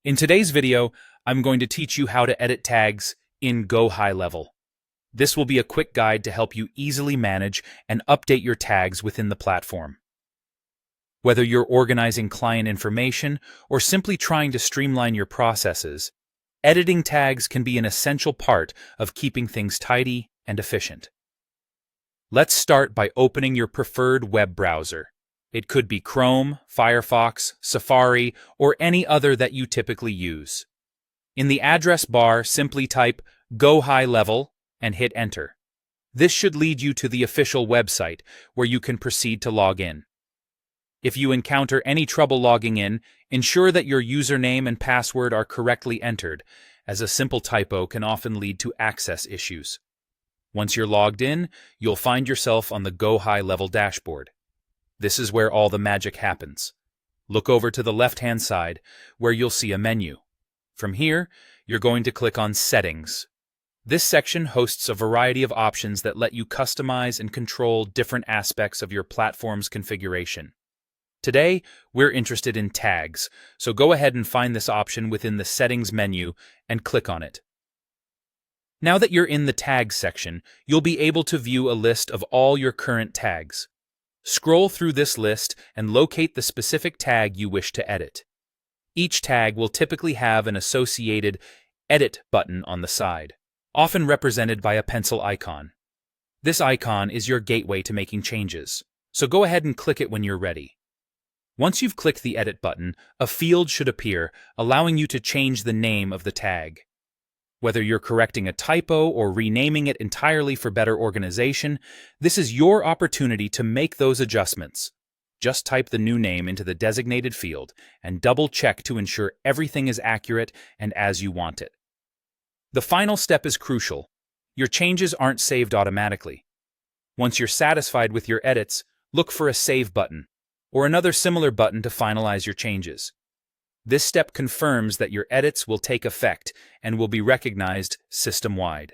In today's video, I'm going to teach you how to edit tags in Go High Level. This will be a quick guide to help you easily manage and update your tags within the platform. Whether you're organizing client information or simply trying to streamline your processes, editing tags can be an essential part of keeping things tidy and efficient. Let's start by opening your preferred web browser. It could be Chrome, Firefox, Safari, or any other that you typically use. In the address bar, simply type Go High Level and hit Enter. This should lead you to the official website where you can proceed to log in. If you encounter any trouble logging in, ensure that your username and password are correctly entered, as a simple typo can often lead to access issues. Once you're logged in, you'll find yourself on the Go High Level dashboard. This is where all the magic happens. Look over to the left-hand side, where you'll see a menu. From here, you're going to click on Settings. This section hosts a variety of options that let you customize and control different aspects of your platform's configuration. Today, we're interested in tags, so go ahead and find this option within the Settings menu and click on it. Now that you're in the Tags section, you'll be able to view a list of all your current tags. Scroll through this list and locate the specific tag you wish to edit. Each tag will typically have an associated Edit button on the side, often represented by a pencil icon. This icon is your gateway to making changes, so go ahead and click it when you're ready. Once you've clicked the Edit button, a field should appear, allowing you to change the name of the tag. Whether you're correcting a typo or renaming it entirely for better organization, this is your opportunity to make those adjustments. Just type the new name into the designated field and double-check to ensure everything is accurate and as you want it. The final step is crucial. Your changes aren't saved automatically. Once you're satisfied with your edits, look for a Save button or another similar button to finalize your changes. This step confirms that your edits will take effect and will be recognized system-wide.